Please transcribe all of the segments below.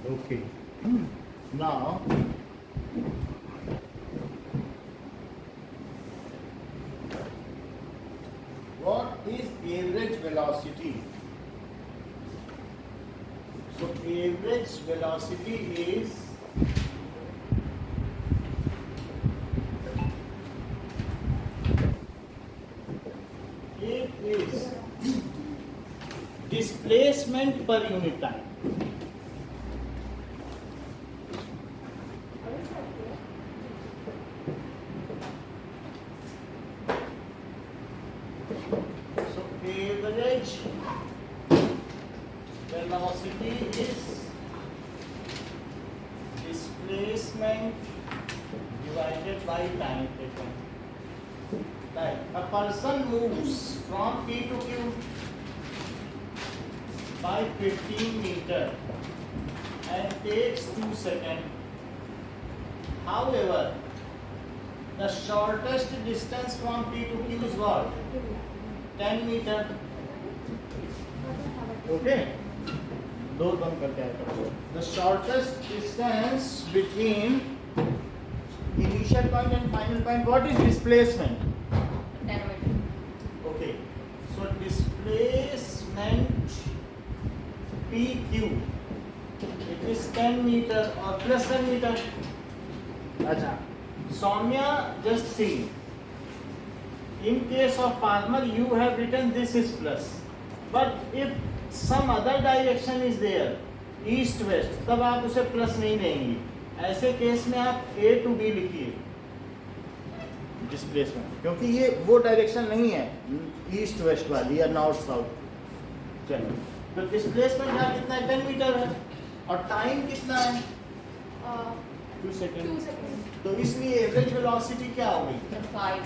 Okay. Now, what is average velocity? So average velocity is displacement per unit time. So average velocity is displacement divided by time taken. Like a person moves from P to Q by 15 meter and takes 2 seconds. However, the shortest distance from P to Q is what? 10 meter. Okay? दो बंद करके आया. The shortest distance between initial point and final point, what is displacement? 10 meter. Okay. So displacement PQ, it is 10 meter or plus 10 meter. अच्छा. Soumya, just see. In case of farmer, you have written this is plus. But if some other direction is there, east west, तब आप उसे plus नहीं लेंगे. ऐसे case में आप A to B लिखिए. डिस्प्लेसमेंट, क्योंकि ये वो डायरेक्शन नहीं है ईस्ट वेस्ट वाली या नॉर्थ साउथ. चलो, तो डिस्प्लेसमेंट का कितना है? 10 मीटर है. और टाइम कितना है? 2 सेकेंड. तो इसलिए एवरेज वेलोसिटी क्या हो गई? 5.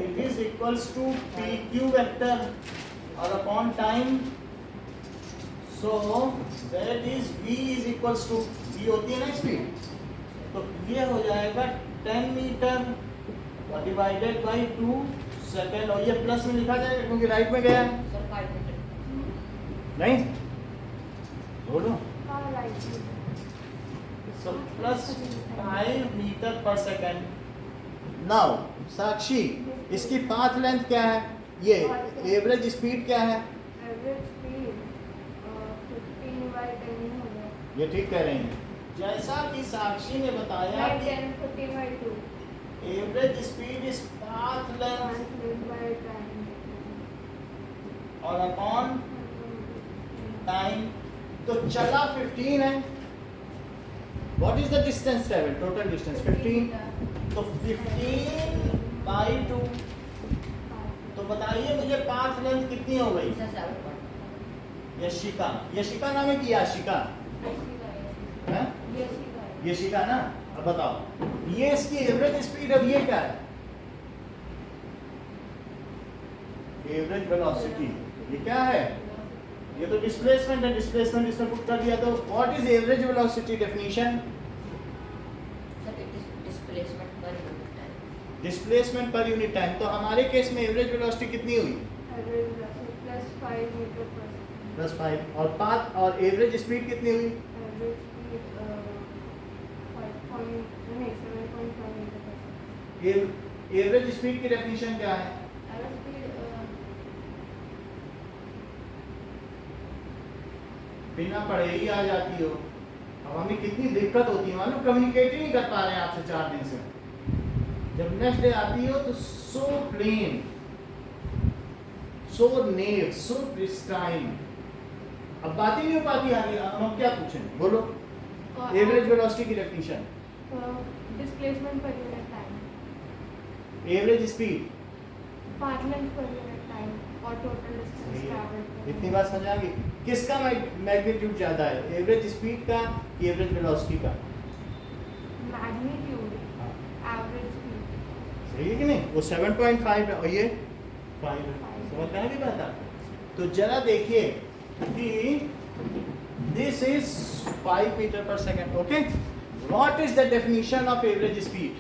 It is equals to P Q vector और upon time. So that is v is equals to, v होती है ना स्पीड, तो ये हो जाएगा 10 मीटर डिवाइडेड बाई 2 सेकेंड. और ये प्लस में लिखा जाएगा क्योंकि राइट में गया है. Sir, 5 meter. नहीं बोलो. right. So plus 5 मीटर पर सेकेंड. नाउ साक्षी, इसकी पाथ लेंथ क्या है? ये एवरेज स्पीड क्या है? Average speed 15 by 10 हो गया. ये ठीक कह रहे हैं. जैसा कि साक्षी ने बताया By कि 10 15 by 2. Average speed is path length Translate by time. और अपॉन टाइम. तो चला 15 है. What is the distance travel? Total distance 15. तो 15 बाई 2. तो बताइए मुझे पाथ लेंथ कितनी हो गई? Sir, 7. यशिका. यशिका नाम है कि याशिका? हैं? यशिका ना. अब बताओ, ये इसकी एवरेज स्पीड और ये क्या है? Average velocity. ये क्या है? ये तो डिस्प्लेसमेंट है. डिस्प्लेसमेंट इसमें पुट कर दिया. तो what is average velocity definition? Sir, it is displacement per unit time. Displacement per unit time. तो हमारे केस में एवरेज वेलोसिटी कितनी हुई? Average velocity plus 5 meter per second. Plus 5. और पाथ और एवरेज स्पीड कितनी हुई? Average speed 7.5 meter per second. Average speed की डेफिनेशन क्या है? Average speed बिना पढ़े ही आ जाती हो. अब हमें कितनी दिक्कत होती है मालूम, कम्युनिकेट ही नहीं कर पा रहे हैं आपसे 4 दिन से. जब नेक्स्ट डे आती हो तो सो प्लेन, सो नेव, सो प्रिस्टाइन. अब बात ही नहीं हो पाती आगे. हम क्या पूछें? बोलो. एवरेज वेलोसिटी की definition. displacement per unit time. Average speed. Path length per unit time और total distance traveled. इतनी बात समझ आ गई. किसका मैग्नीट्यूड ज्यादा है, एवरेज स्पीड का कि एवरेज वेलोसिटी का? Magnitude. Average speed. सही है कि नहीं? वो 7.5 है और ये 5 है. समझ में आ गई बात आपको? तो जरा देखिए कि दिस इज 5 मीटर पर second. Okay, what is the definition of average speed?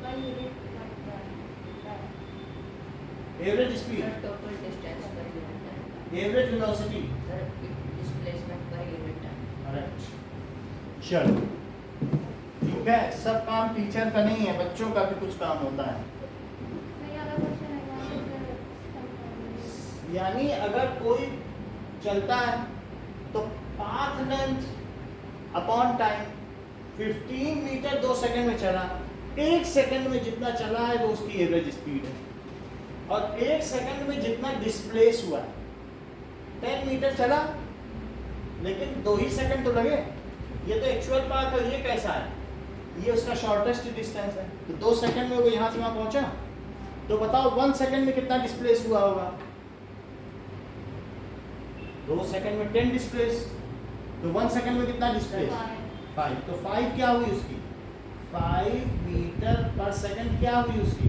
One unit like that. Average speed Sir, total distance per unit time. Average velocity sir displacement per unit time. Correct. चलो ठीक है, सब काम teacher का नहीं है, बच्चों का भी कुछ काम होता है। नहीं अगला क्वेश्चन है सर। यानी अगर कोई चलता है तो path length upon time 15 metre 2 second में चला, 1 सेकंड में जितना चला है वो उसकी एवरेज स्पीड है। और 1 सेकंड में जितना डिस्प्लेस हुआ है, 10 मीटर चला लेकिन 2 ही सेकंड तो लगे। ये तो एक्चुअल पाथ है, ये कैसा है, ये उसका शॉर्टेस्ट डिस्टेंस है। तो 2 सेकंड में वो यहाँ से वहाँ पहुँचा, तो बताओ 1 सेकंड में कितना डिस्प्लेस हुआ होगा। 2 सेकंड में 10 डिस्प्लेस, तो 1 सेकंड में कितना डिस्प्लेस 5। तो 5 क्या हुई उसकी, 5 मीटर पर सेकंड क्या हुई उसकी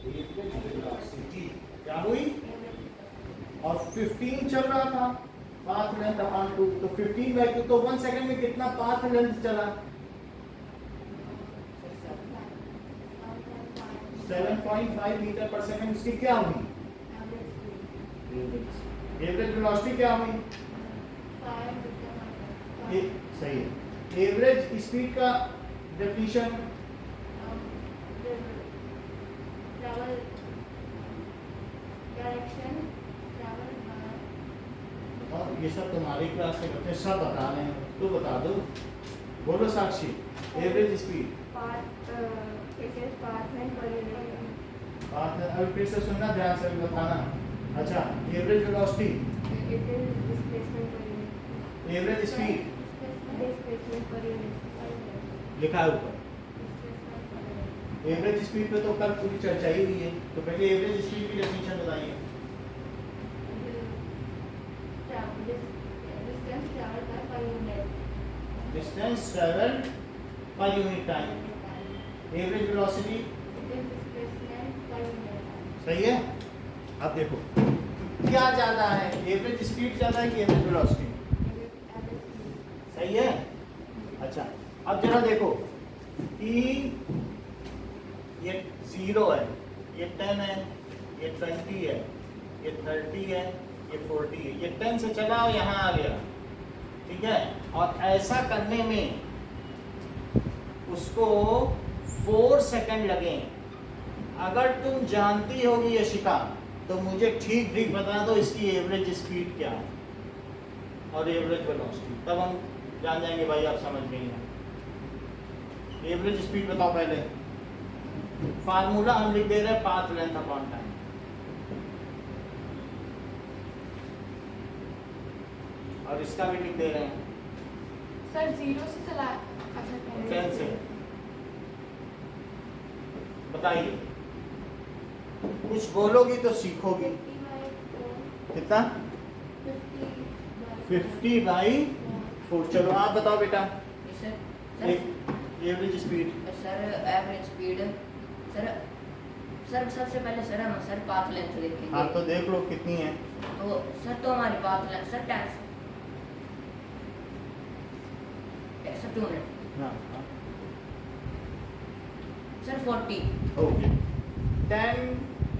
वेलोसिटी, क्या हुई। और 15 चल रहा था, पाथ लेंथ अपॉन 2, तो 15/2, तो 1 सेकंड में कितना पाथ लेंथ चला 7.5 मीटर पर सेकंड। उसकी क्या हुई एवरेज वेलोसिटी, क्या हुई सही है। एवरेज स्पीड का डेफिनेशन ट्रैवल डायरेक्शन ट्रैवल और ये सब तुम्हारी क्लास के बच्चे सब बता रहे हैं, तो बता दो। बोलो Sakshi, average speed path it is path length per unit. बात अभी फिर से सुनना ध्यान से बताना। अच्छा, average velocity, it is displacement per unit. Average speed displacement per unit लिखा है ऊपर। एवरेज स्पीड पे तो कल पूरी चर्चा ही हुई है, तो पहले एवरेज स्पीड की डेफिनेशन बताइए। Distance travel per unit. Distance travel per unit time. Average velocity it is displacement per unit. सही है। अब देखो क्या ज्यादा है, एवरेज स्पीड ज्यादा है कि एवरेज वेलोसिटी, सही है। अच्छा अब जरा देखो कि ये 0 है, ये 10 है, ये 20 है, ये 30 है, ये 40 है, ये 10 से चला और यहाँ आ गया, ठीक है। और ऐसा करने में उसको 4 सेकंड लगे। अगर तुम जानती होगी यशिका तो मुझे ठीक ठीक बता दो इसकी एवरेज स्पीड क्या है और एवरेज वेलोसिटी, तब हम जान जाएंगे भाई आप समझ गई हैं। एवरेज स्पीड बताओ पहले, फार्मूला हम लिख दे रहे हैं पाथ लेंथ अपॉन टाइम। और इसका भी लिख दे रहे हैं सर 0 से चला, अच्छा 10 से। बताइए, कुछ बोलोगी तो सीखोगी। कितना 50/4। चलो आप बताओ बेटा, average speed. Sir average speed sir सबसे पहले सर हम सर पाथ लेंथ देखेंगे। हाँ तो देख लो कितनी है। तो सर तो हमारी path length sir 10 sir 2 minute हाँ सर 40। ओके, 10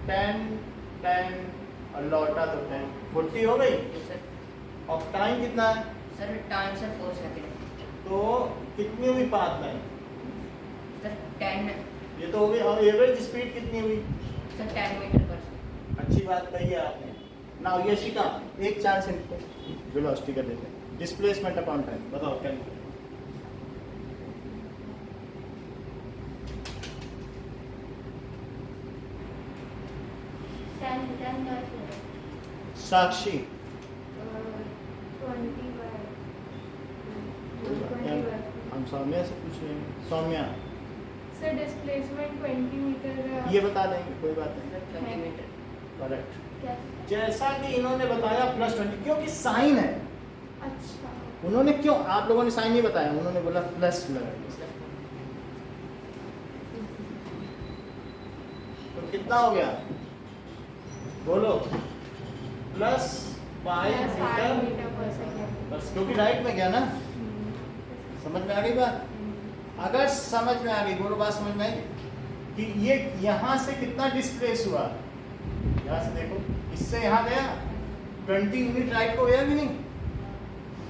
10 10 और लौटा तो 10, 40 हो गई। Yes, सर और टाइम कितना है, सर टाइम सर 4 सेकंड। तो कितनी हुई पाथ लाइन, सर 10 ये तो हो गई। और एवरेज स्पीड कितनी हुई, सर 10 मीटर पर सेकंड। अच्छी बात कही है आपने। ना यशिका एक चांस इनको वेलोसिटी का देते हैं, डिस्प्लेसमेंट अपॉन टाइम बताओ क्या लिखा है? साक्षी 20 हम सौम्या से पूछ रहे हैं। सौम्या सर डिस्प्लेसमेंट 20 मीटर ये बता देंगे, कोई बात नहीं। Sir 20 metre. करेक्ट। क्या? जैसा कि इन्होंने बताया +20, क्योंकि साइन है। अच्छा उन्होंने क्यों, आप लोगों ने साइन नहीं बताया, उन्होंने बोला प्लस लगाइए। तो कितना हो गया बोलो, +5 मीटर पर सेकंड। बस, क्योंकि राइट में गया ना। समझ में आ गई बात? अगर समझ में आ गई, बोलो बात समझ में आई कि ये यहाँ से कितना डिस्प्लेस हुआ। यहाँ से देखो, इससे यहाँ गया 20 यूनिट राइट को गया कि नहीं?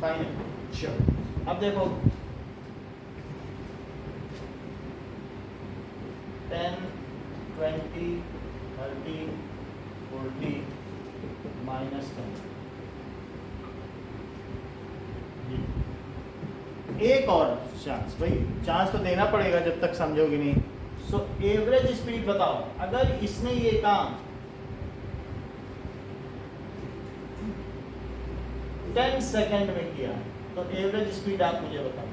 फाइनल। चलो अब देखो 10, 20, 30, 40 -10। एक और चांस, भाई चांस तो देना पड़ेगा जब तक समझोगे नहीं। सो एवरेज स्पीड बताओ, अगर इसने ये काम 10 सेकंड में किया तो एवरेज स्पीड आप मुझे बताओ।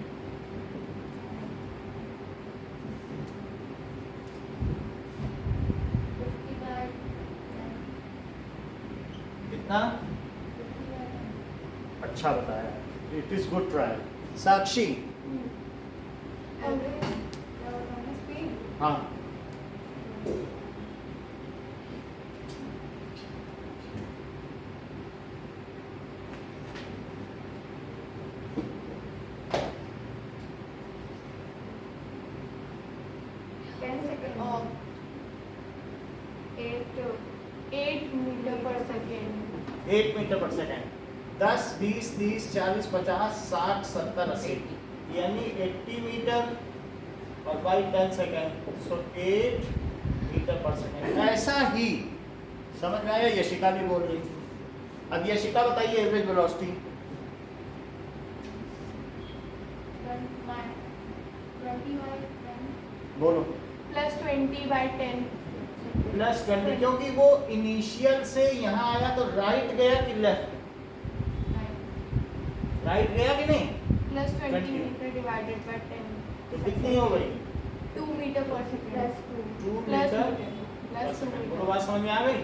कितना? अच्छा बताया, इट इज गुड ट्राई। साक्षी? हाँ, एट मीटर पर सेकेंड। 8 मीटर पर सेकेंड। 10, 20, 30, 40, 50, 60, 70, 80 यानी 80 मीटर और बाई 10 सेकेंड। सो 8 मीटर पर सेकेंड। ऐसा ही समझ में आया? यशिका भी बोल रही थी। अब यशिका बताइए एवरेज वेलोसिटी। 20/10 बोलो। +20/10 +20, क्योंकि वो इनिशियल से यहाँ आया तो राइट गया कि लेफ्ट? राइट गया कि नहीं? +20 मीटर डिवाइडेड बाय 10 तो कितनी हो गई? 2 मीटर पर सेकेंड। 2 प्लस मीटर मीटर पर सेकेंड। मीटर। वो बात समझ में आ गई?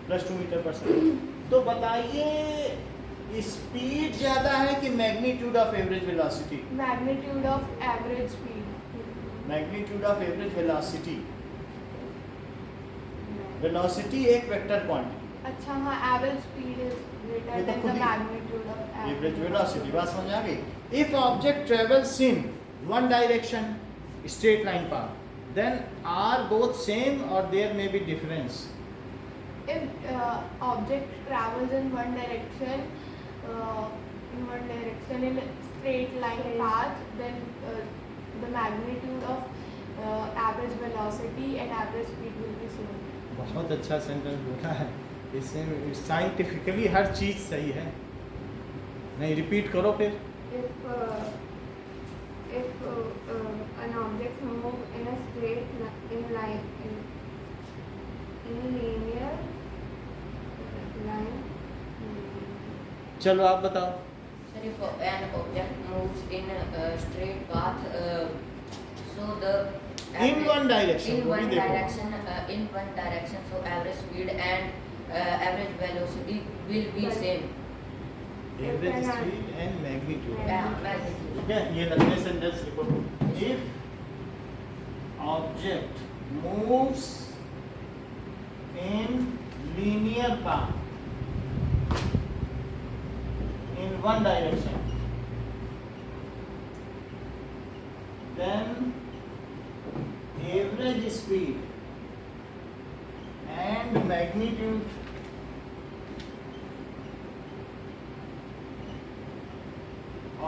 +2 मीटर पर सेकेंड। तो बताइए स्पीड ज्यादा है कि magnitude of average velocity? Magnitude of average speed. Magnitude of average velocity. Velocity एक वेक्टर क्वांटिटी। अच्छा हाँ, एवरेज स्पीड इज ये ग्रेटर तो देन खुद द ही- मैग्नीट्यूड ऑफ एवरेज वेलोसिटी। बात समझ आ गई? If object travels in one direction straight line path, then are both same और there may be difference. If object travels in one direction in a straight line path, then the magnitude of average velocity and average speed will be same. बहुत अच्छा sentence बोला है। इससे scientifically हर चीज सही है। नहीं, रिपीट करो फिर। If an object move in a straight line in a linear line. चलो आप बताओ। Sir, if an object moves in a straight path, so the In one direction, in वो भी one देखो। direction, so average speed and average velocity will be Right. same. Average speed and magnitude. Magnitude. ठीक है, ये लगने sentence लिखो। If object moves in linear path in one direction, then average speed and magnitude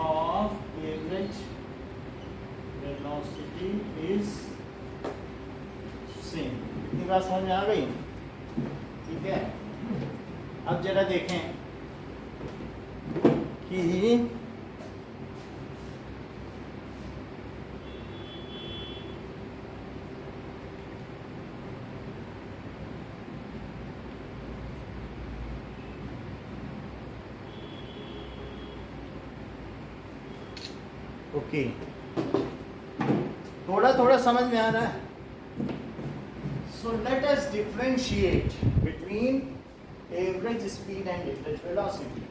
of average velocity is same। इतनी बात समझ में आ गई? ठीक है, अब जरा देखें कि ओके, थोड़ा थोड़ा समझ में आ रहा है। So let us differentiate between average speed and average velocity.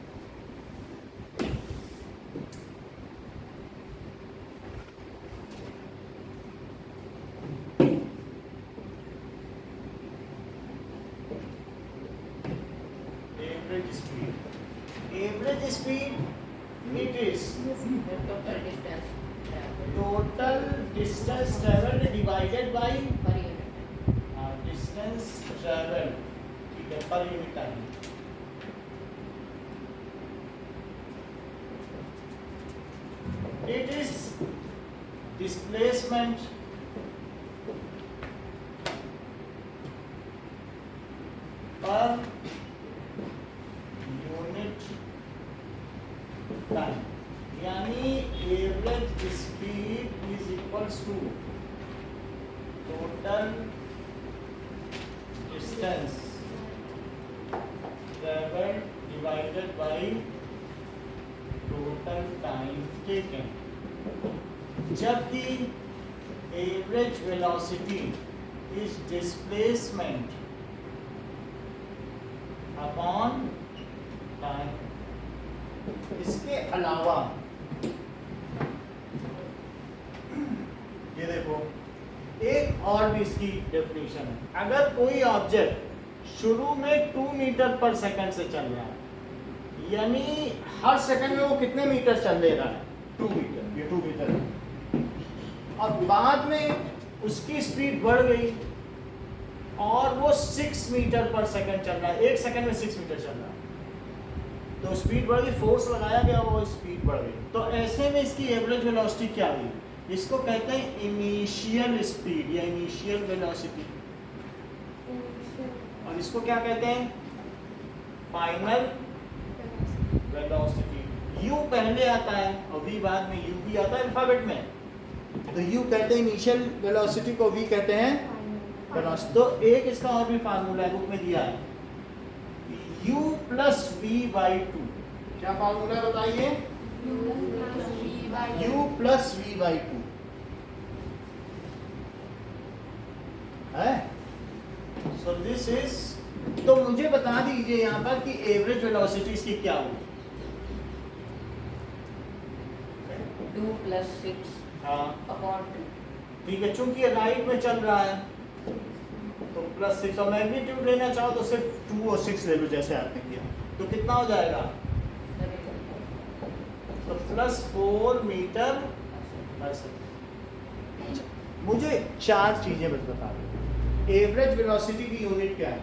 Average speed, it is The total distance traveled total distance traveled divided by per unit. distance traveled, ठीक है, per unit time। It is displacement per unit time, यानी average speed is equals to total distance travel divided by total time taken. जबकि average velocity is displacement upon time. इसके अलावा ये देखो एक और भी इसकी डेफिनेशन है. अगर कोई ऑब्जेक्ट शुरू में 2 मीटर पर सेकंड से चल रहा है, यानी हर सेकंड में वो कितने मीटर चल ले रहा है? 2 मीटर. ये 2 मीटर है. और बाद में उसकी स्पीड बढ़ गई और वो 6 मीटर पर सेकंड चल रहा है. एक सेकंड में 6 मीटर चल रहा है, तो स्पीड बढ़ गई, फोर्स लगाया गया, वो स्पीड बढ़ गई. तो ऐसे में इसकी एवरेज वेलोसिटी क्या हुई? इसको कहते हैं इनिशियल स्पीड या इनिशियल वेलोसिटी, और इसको क्या कहते हैं? Final velocity. यू पहले आता है और वी बाद में. यू भी आता है अल्फाबेट में, तो यू कहते हैं इनिशियल वेलोसिटी को, वी कहते हैं वेलोसिटी. तो एक इसका और भी फार्मूला है, बुक में दिया है, u प्लस वी बाई 2. क्या फार्मूला है बताइए? u प्लस वी बाई 2 है. सो दिस इज, तो मुझे बता दीजिए यहाँ पर कि एवरेज वेलोसिटी इसकी क्या होगी? 2 + 6 हाँ अपॉन 2. ठीक है, चूंकि राइट में चल रहा है तो +6, और मैग्नीट्यूड लेना चाहो तो सिर्फ 2 और 6 ले लो जैसे आपने किया. तो कितना हो जाएगा? तो +4 मीटर पर सेकंड. मुझे 4 चीजें बस बता दो. एवरेज वेलोसिटी की यूनिट क्या है?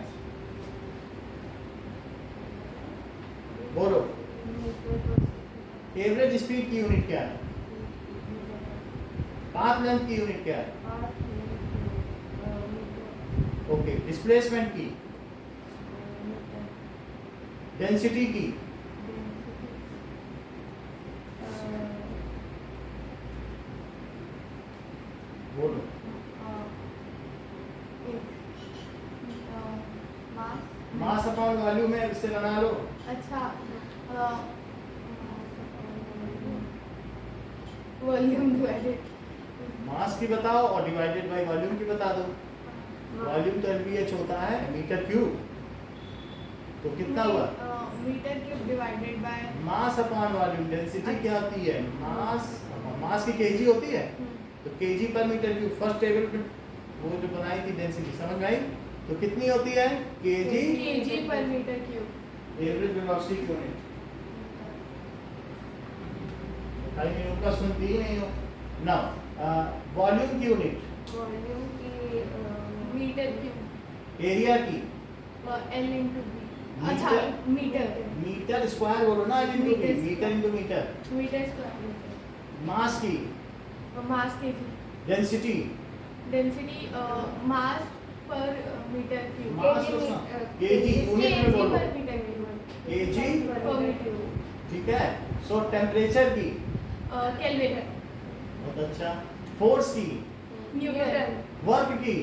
बोलो. एवरेज स्पीड की यूनिट क्या है? पाथ लेंथ की यूनिट क्या है? ओके. डिस्प्लेसमेंट की? डेंसिटी की? बोलो. मास अपॉन वॉल्यूम है, इससे बना लो. अच्छा, वॉल्यूम डिवाइडेड. मास की बताओ और डिवाइडेड बाय वॉल्यूम की बता दो. वॉल्यूम तो LBH होता है मीटर क्यूब. तो कितना हुआ? Metre cube divided by mass upon volume. Density क्या होती है? मास की केजी होती है, तो KG per metre cube. First table पे वो जो बनाई थी डेंसिटी, समझ में आई? तो कितनी होती है? KG per metre cube. Average velocity की यूनिट. भाई मैं उनका सुनती ही नहीं हो. नाउ वॉल्यूम की यूनिट. वॉल्यूम की मीटर क्यूब. एरिया की? L into B. अच्छा, मीटर. मीटर स्क्वायर बोलो ना. Metre into metre. Metre square. Mass की? Mass KG. Density? Density mass per metre cube. Mass KG unit में बोलो. Per metre cube. KG per metre. ठीक है. So temperature की? Kelvin. बहुत अच्छा. फोर्स की? न्यूटन. वर्क की?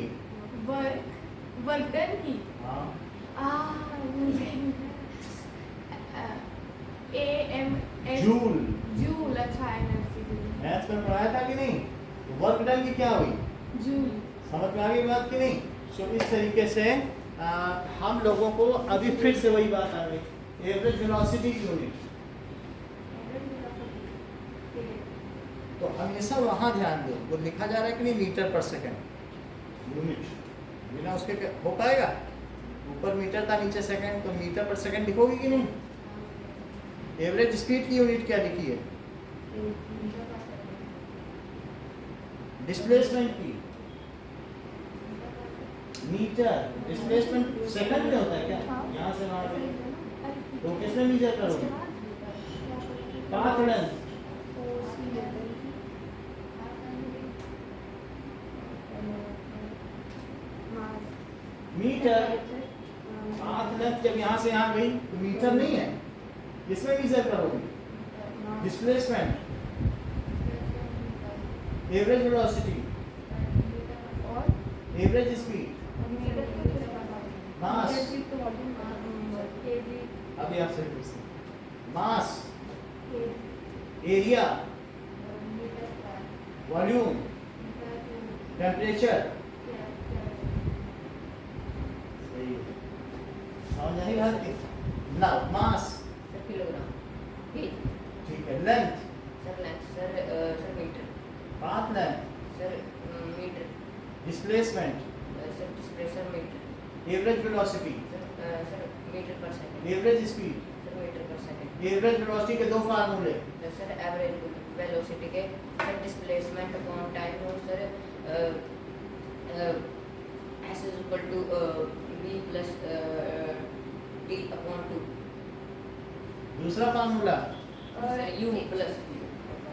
वर्क डन की? हाँ. AMS. जूल. जूल. अच्छा, एनर्जी. मैथ्स में पढ़ाया था कि नहीं? वर्क डन की क्या हुई? जूल. समझ में आ गई बात कि नहीं? सो इस तरीके से हम लोगों को अभी फिर से वही बात आ गई. एवरेज वेलोसिटी की यूनिट. तो हमेशा वहाँ ध्यान दो, वो लिखा जा रहा है कि नहीं? Metre per second unit. बिना उसके हो पाएगा? ऊपर मीटर था, नीचे सेकंड, तो मीटर पर सेकंड लिखोगे कि नहीं? एवरेज स्पीड की यूनिट क्या लिखी है? डिस्प्लेसमेंट की? मीटर. डिस्प्लेसमेंट सेकंड में होता है क्या? यहाँ से वहाँ पे तो किसमें मीटर करोगे? Path length. Metre. Path length जब यहाँ से यहाँ गई तो मीटर नहीं है, इसमें मीजर करोगे displacement, average velocity, average speed, mass. अभी आपसे पूछते हैं मास, एरिया, वॉल्यूम, टेम्परेचर। सही है, समझ नहीं आती ना। Mass sir kilogram, KG. ठीक है, length, sir length, sir metre, path length, sir metre, displacement, sir displacement metre, average velocity, sir metre per second, average speed, sir metre per second, average velocity के दो फार्मूले, sir average velocity के, sir displacement upon time, और sir S is equal to v plus t upon 2, दूसरा formula sir u plus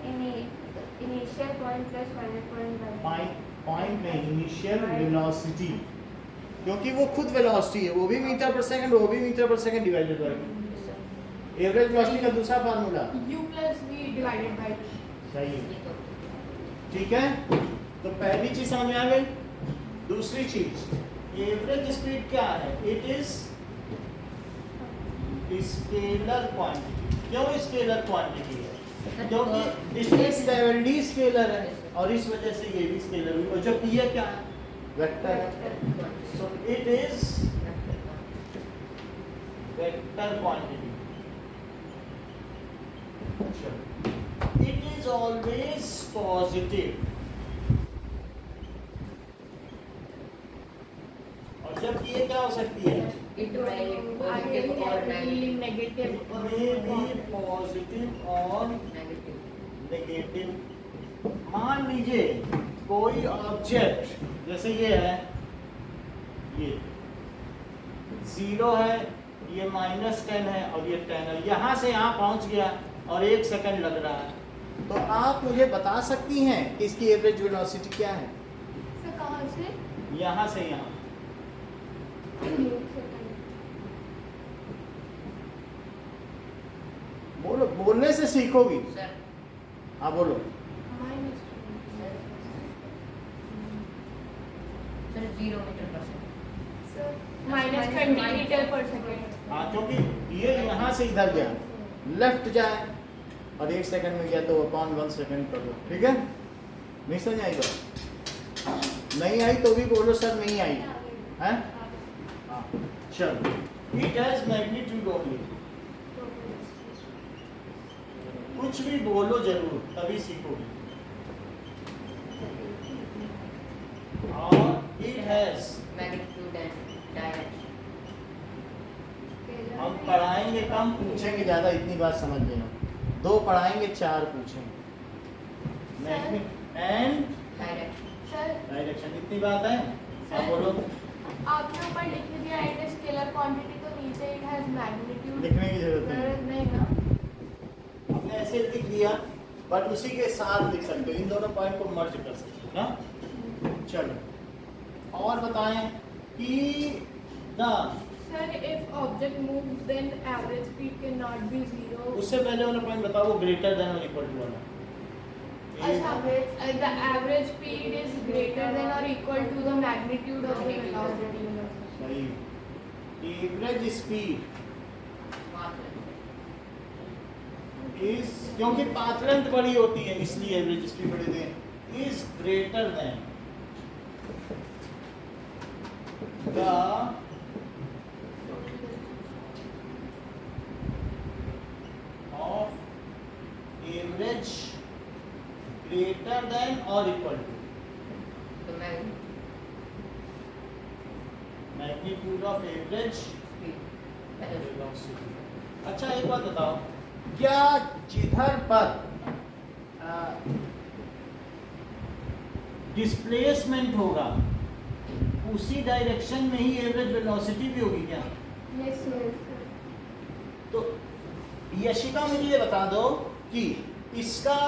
initial point plus final point point में initial velocity, क्योंकि वो खुद वेलोसिटी है, वो भी मीटर पर सेकंड, वो भी metre per second divided by average velocity का दूसरा formula u plus v divided by सही है। ठीक है, तो पहली चीज समझ आ गई। दूसरी चीज एवरेज स्पीड क्या है? It is scalar quantity. क्यों स्केलर क्वांटिटी है? क्योंकि डिस्टेंस लेवल स्केलर है और इस वजह से ये भी स्केलर हुई, और जब ये क्या है? Vector. So it is vector quantity. It is always positive. और जब ये क्या हो सकती है? It may be positive or negative. negative It may be positive और Negative. नेगेटिव। मान लीजिए कोई ऑब्जेक्ट जैसे ये है, ये 0 है, ये -10 है और ये 10 है, यहाँ से यहाँ पहुँच गया और 1 सेकंड लग रहा है, तो आप मुझे बता सकती हैं कि इसकी एवरेज वेलोसिटी क्या है? सर कहाँ से? यहाँ से यहाँ। बोलो, बोलने से सीखोगी। Sir, हाँ बोलो। sir 0 meter per second. minus 20 metre per second. हाँ, क्योंकि ये यहाँ से इधर गया, लेफ्ट जाए और 1 सेकंड में गया तो अपॉन 1 सेकंड कर दो। ठीक है, नहीं समझ आई बात? नहीं आई तो भी बोलो सर नहीं आई है। हाँ चलो, इट हैज मैग्नीट्यूड ओनली। कुछ भी बोलो जरूर, तभी सीखोगे। और it has, Magnitude and direction. हम पढ़ाएंगे कम, पूछेंगे ज्यादा, इतनी बात समझ लेना। 2 पढ़ाएंगे, 4 पूछेंगे। Magnitude and Direction. Sir direction, इतनी बात है। आप बोलो। आपने ऊपर लिख दिया इट इज स्केलर क्वांटिटी, तो नीचे इट हैज मैग्नीट्यूड लिखने की जरूरत नहीं, नहीं ना? हमने ऐसे लिख दिया, बट उसी के साथ लिख सकते हो, इन दोनों पॉइंट को मर्ज कर सकते हो ना। चलो और बताएं कि the, sir if object moves then average speed can not be 0। उससे पहले वाला पॉइंट बताओ, वो ग्रेटर देन और इक्वल टू वाला। अच्छा, the average speed is greater than or equal to the magnitude of the velocity. सही। एवरेज स्पीड इज, क्योंकि पाथ लेंथ बड़ी होती है इसलिए एवरेज स्पीड बड़ी है, is greater than the of average greater than और equal to The magnitude of average speed. Velocity. अच्छा एक बात बताओ, क्या जिधर पर डिस्प्लेसमेंट होगा उसी डायरेक्शन में ही एवरेज वेलोसिटी भी होगी क्या? Yes, yes. तो यशिका मुझे ये बता दो कि इसका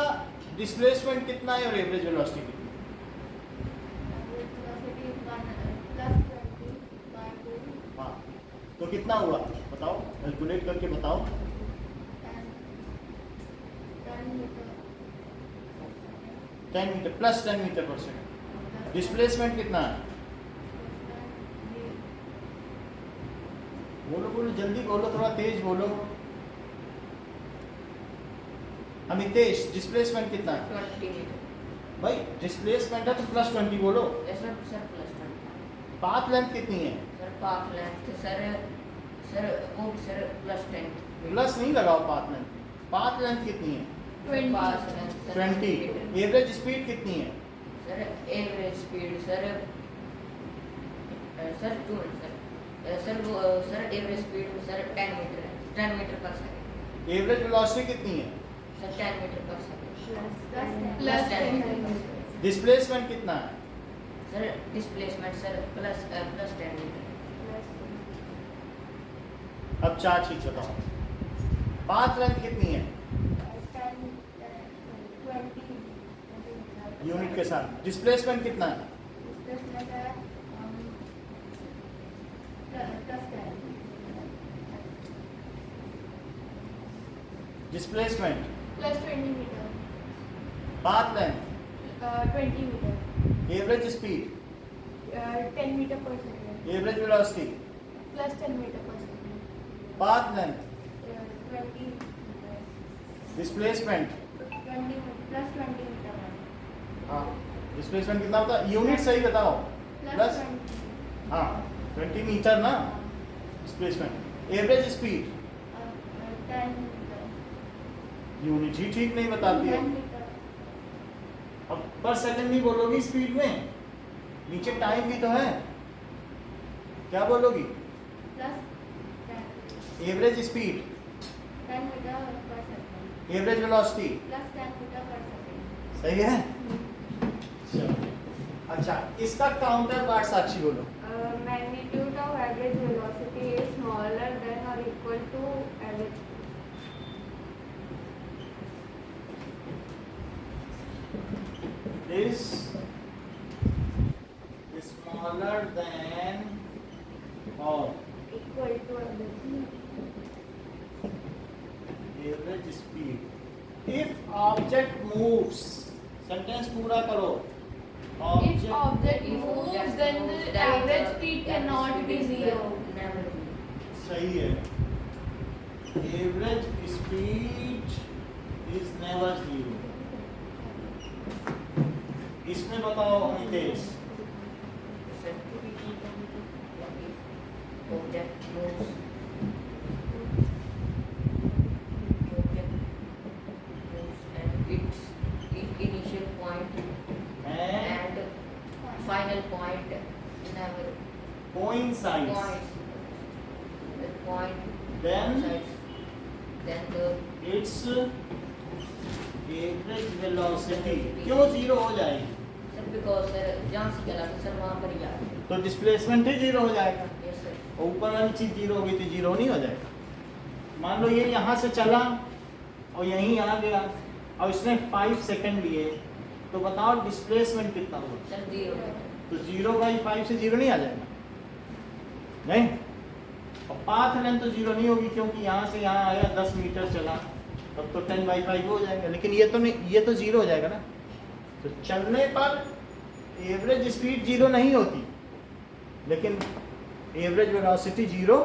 डिस्प्लेसमेंट कितना है और एवरेज वेलोसिटी कितनी है? Velocity is 1 plus 20 by 2 कितना हुआ बताओ, कैलकुलेट करके बताओ। 10 metre plus 10 metre per second. Displacement कितना है? बोलो बोलो जल्दी बोलो, थोड़ा तेज बोलो। अमितेश डिस्प्लेसमेंट कितना है? 20 मीटर। भाई डिस्प्लेसमेंट है तो प्लस 20 बोलो। Sir plus 20। पाथ लेंथ कितनी है? Sir path length sir plus 10। Plus नहीं लगाओ पाथ लेंथ। पाथ लेंथ कितनी है? 20। एवरेज स्पीड कितनी है? Sir average speed sir average speed sir 10 metre है, 10 metre per second. Average velocity कितनी है? Sir 10 metre per second plus 10 metre per second. Displacement कितना है? Sir displacement sir plus 10 metre. अब 4 चीज बताओ। पाथ लेंथ कितनी है? यूनिट के साथ। डिस्प्लेसमेंट कितना है? Displacement plus 20 metre. Path length 20 metre. Average speed 10 metre per second. Average velocity plus 10 metre per second. Path length 20 displacement plus 20 metre. हाँ डिस्प्लेसमेंट कितना होता है? यूनिट सही बताओ। प्लस हाँ 20 मीटर ना डिस्प्लेसमेंट। एवरेज स्पीड 10 यूनिट ही ठीक नहीं बताती है। अब पर सेकंड नहीं बोलोगी स्पीड में, नीचे टाइम भी तो है। क्या बोलोगी? Plus average speed 10 metre per second. Average velocity plus 10 metre per second. सही है। चलो अच्छा इसका काउंटर पार्ट साक्षी बोलो। Magnitude of average velocity is smaller than or equal to average. Is smaller than or Equal to average. average speed if object moves। Sentence पूरा करो। If object moves, then the average speed cannot be zero. सही है। Average speed is never zero. इसमें बताओ Amitesh. Object moves. And its initial point and final point never coincides points. The point then coincides. Then the its average velocity क्यों zero हो जाएगी? Sir because sir जहाँ से चला था सर वहाँ पर ही आ गया। तो डिस्प्लेसमेंट ही जीरो हो जाएगा। Yes sir. और ऊपर वाली चीज जीरो होगी तो जीरो नहीं हो जाएगा। मान लो ये यहाँ से चला और यहीं आ गया और इसने 5 सेकंड लिए, तो बताओ डिस्प्लेसमेंट कितना होगा? सर 0। तो 0/5 से जीरो नहीं आ जाएगा नहीं। और पाथ लेंथ तो जीरो नहीं होगी क्योंकि यहाँ से यहाँ आया 10 मीटर चला, तब तो 10/5 हो जाएगा। लेकिन ये तो नहीं, ये तो जीरो हो जाएगा ना। तो चलने पर एवरेज स्पीड जीरो नहीं होती, लेकिन एवरेज वेलोसिटी जीरो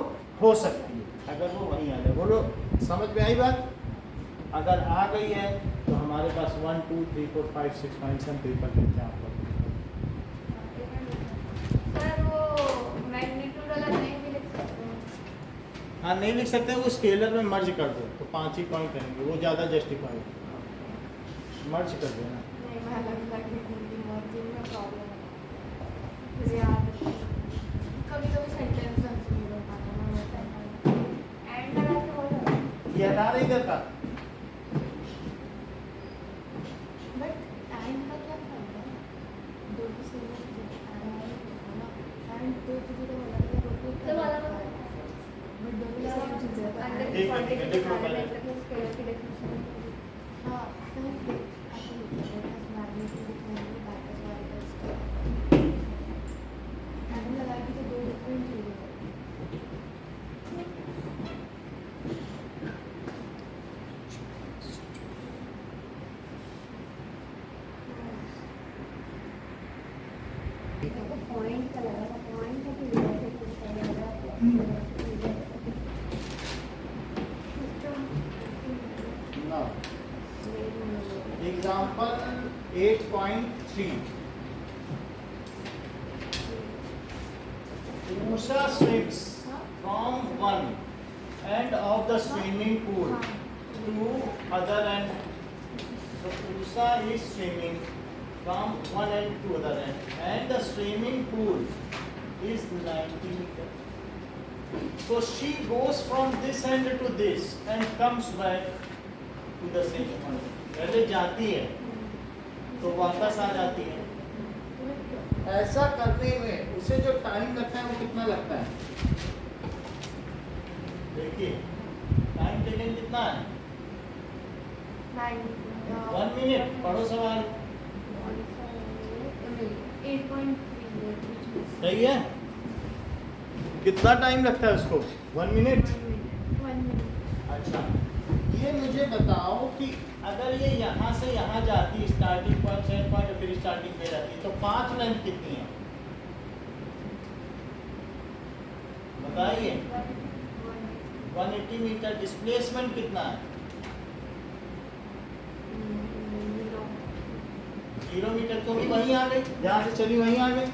हो सकती है अगर वो वहीं आ जाए। बोलो समझ में आई बात? अगर आ गई है तो हमारे पास 1 2 3 4 5 6 7 पेपर लिखते हैं आप लोग। सर वो मैग्नीट्यूड वाला नहीं भी लिख सकते हैं। हाँ नहीं लिख सकते हैं, वो स्केलर में मर्ज कर दो तो 5 ही पॉइंट रहेंगे, वो ज़्यादा जस्टिफाई मर्ज कर देना। नहीं मैं अलग अलग लिखूंगी, मर्जिंग में प्रॉब्लम है मुझे याद है। कभी कभी सेंटेंस ढंग से नहीं हो पाता ना, मैं एंड लगा के हो जाता है। ये हटा नहीं देता। बट एंड का क्या फायदा? दो की सीरीज एंड दो की तो अलग अलग होती है। तो वाला बट दो की अलग चीज़ है। अंडर ठीक है, ठीक है, लिख लो पहले। स्केलर की डेफिनेशन हाँ तो ऐसे लिखते हैं magnitude equal that is y is and लगा के तो दो डिफरेंट चीज़ें हैं। 8.3. Usha swims from one end of the swimming pool to other end. So Usha is swimming from one end to other end, and the swimming pool is 90 meters. So she goes from this end to this and comes back to the same point. पहले जाती है तो वापस आ जाती है. ऐसा करने में उसे जो टाइम लगता है वो कितना लगता है? देखिए टाइम टेकन कितना है? 1 मिनट. पढ़ो सवाल. 8.3. सही है. कितना टाइम लगता है उसको? 1 मिनट. 1 minute. अच्छा, ये मुझे बताओ कि अगर ये यहाँ से यहाँ जाती, स्टार्टिंग पॉइंट से एंड पॉइंट फिर स्टार्टिंग पे जाती, तो पाथ लेंथ कितनी है? बताइए. 180 मीटर. डिस्प्लेसमेंट कितना है? 0 मीटर. तो भी वहीं आ गई, जहाँ से चली वहीं आ गई.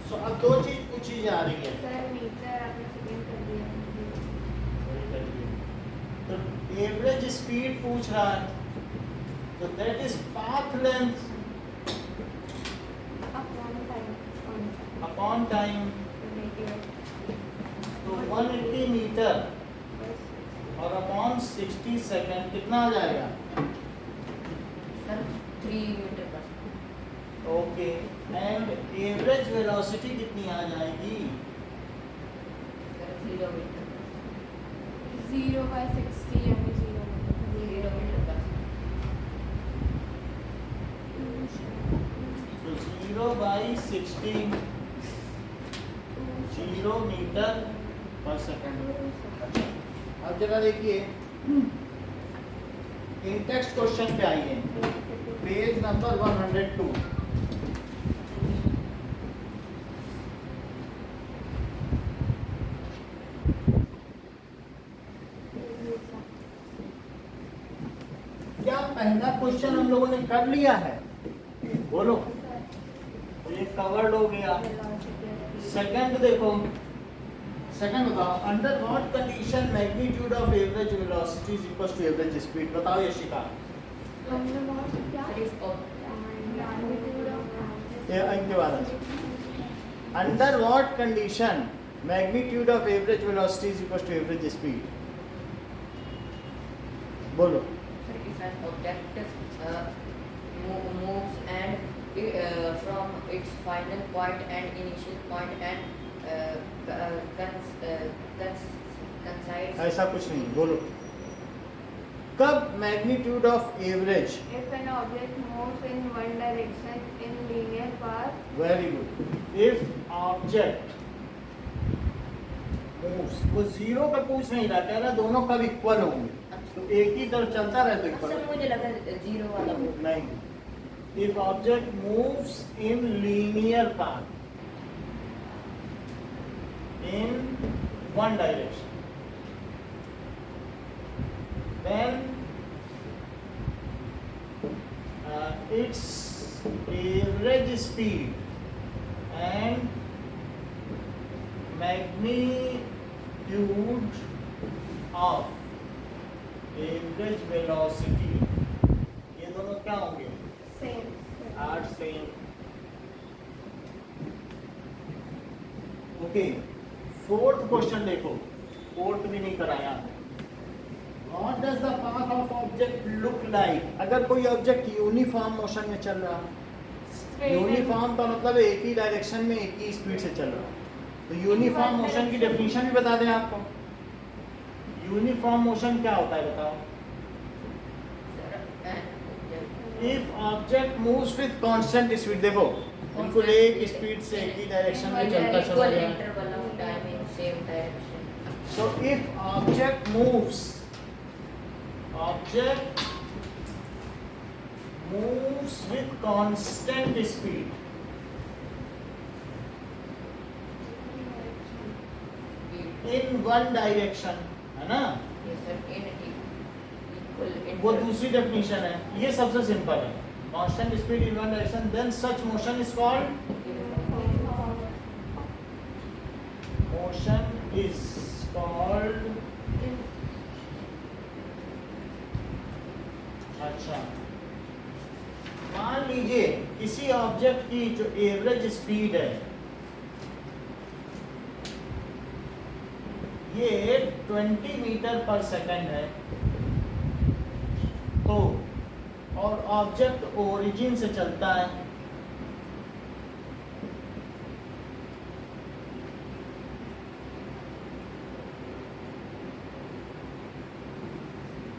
सो अब दो चीज पूछी जा रही है. सर मीटर आपने सेकंड कर दिया. तो एवरेज स्पीड पूछ रहा है, तो that is path length upon time. तो 180 मीटर और अपॉन 60 सेकंड कितना आ जाएगा? सर 3 मीटर पर. ओके. एंड एवरेज वेलोसिटी कितनी आ जाएगी? Sir 0 metre. 0/60 यानी 0 0 मीटर पर. तो 0/60 0 मीटर पर सेकंड. अब जरा देखिए इन टेक्स्ट क्वेश्चन पे आइए. Page number 102. क्या पहला क्वेश्चन हम लोगों ने कर लिया है? बोलो. ये कवर्ड हो गया. सेकंड देखो. सेकंड बताओ. Under what condition magnitude of average velocity is equal to average speed? बताओ यशिका. हमने बहुत क्या सर इसको ये इनके बाद under what condition magnitude of average velocity is equal to average speed? बोलो. Sir, if an object moves and from its final point and initial point and coincides. ऐसा कुछ नहीं. बोलो. कब magnitude of average? If an object moves in one direction in linear path. Very good. If object moves. वो zero का पूछ नहीं रहा, कह रहा दोनों कब इक्वल होंगे. तो एक ही तरफ चलता रहे तो इक्वल. सर मुझे लगा 0 वाला वो. नहीं. If object moves in linear path in one direction, then its average speed and magnitude of average velocity, ये दोनों क्या होंगे? Same. Are same. Okay. Fourth question देखो. फोर्थ भी नहीं कराया. What does the path of object look like? अगर कोई ऑब्जेक्ट यूनिफॉर्म मोशन में चल रहा. यूनिफॉर्म का मतलब एक ही डायरेक्शन में एक ही स्पीड से चल रहा. तो यूनिफॉर्म मोशन की डेफिनेशन भी बता दें आपको. यूनिफॉर्म मोशन क्या होता है बताओ. If object moves with constant speed. देखो बिल्कुल एक स्पीड से एक ही डायरेक्शन में चलता चला गया. interval of time in same direction. So if object moves with constant speed, in one direction, है ना. Yes sir, in equal वो दूसरी डेफिनेशन है. ये सबसे सिंपल है. constant speed in one direction, then such motion is called अच्छा, मान लीजिए किसी ऑब्जेक्ट की जो एवरेज स्पीड है ये 20 मीटर पर सेकंड है, तो और ऑब्जेक्ट ओरिजिन से चलता है,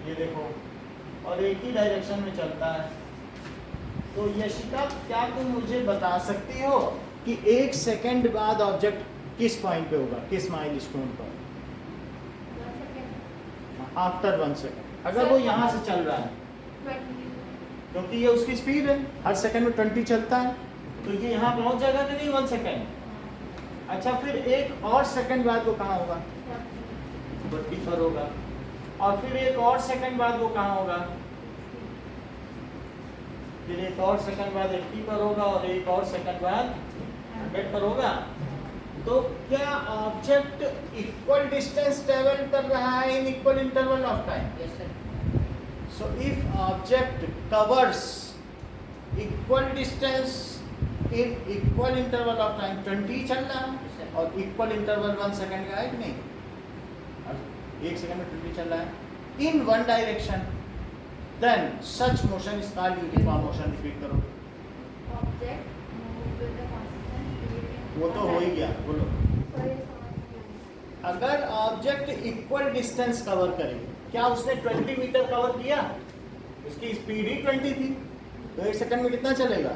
ये देखो, और एक ही डायरेक्शन में चलता है। तो यशिका, क्या तुम मुझे बता सकती हो कि 1 सेकंड बाद ऑब्जेक्ट किस पॉइंट पे होगा, किस माइलस्टोन पर? आफ्टर 1 सेकंड, अगर वो यहाँ से चल रहा है, क्योंकि ये उसकी स्पीड है, हर सेकंड में 20 चलता है, तो ये यहाँ पहुंच जाएगा कि नहीं 1 सेकंड। अच्छा, फिर एक और सेकंड बाद वो कहाँ होगा? 40 पर होगा, और फिर एक और सेकंड बाद वो कहाँ होगा? फिर एक और सेकंड बाद 80 पर होगा, और एक और सेकंड बाद 100 पर होगा। तो क्या ऑब्जेक्ट इक्वल डिस्टेंस ट्रेवल कर रहा है इन equal interval of time? Yes sir. So if object covers equal distance in equal interval of time, 20 चल रहा है और इक्वल इंटरवल 1 सेकंड का है कि नहीं? 1 सेकंड में 20 चल रहा है in one direction, then such motion is called uniform motion. Repeat करो। Object move with the constant speed. वो तो हो ही गया, बोलो। अगर ऑब्जेक्ट इक्वल डिस्टेंस कवर करे, क्या उसने 20 मीटर कवर किया? उसकी स्पीड ही 20 थी, तो 1 सेकंड में कितना चलेगा?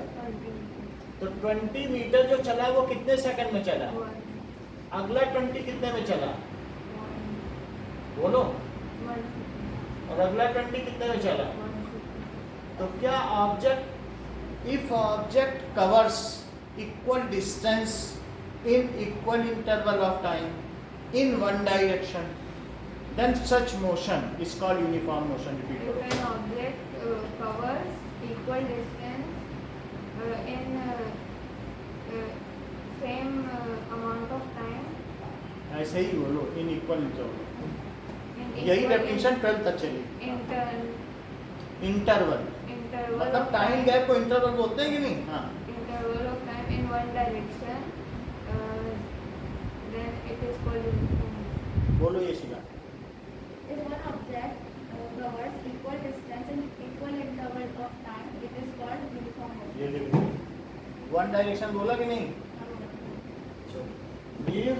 तो 20 मीटर जो चला वो कितने सेकंड में चला? अगला 20 कितने में चला? बोलो। और अगला 20 कितने में चला? तो क्या object, if object covers equal distance in equal interval of time in one direction, then such motion is called uniform motion. Repeat If करो। an object covers equal distance in same amount of time, ऐसे ही बोलो, इन equal interval. in यही equal definition 12 तक चलेगी। Interval interval मतलब of time gap को interval बोलते हैं कि नहीं? हाँ। interval of time in one direction, then it is called uniform. बोलो ये शिका। If one object covers equal distance in equal interval of time, it is called uniform motion. ये देखो, वन डायरेक्शन बोला कि नहीं? If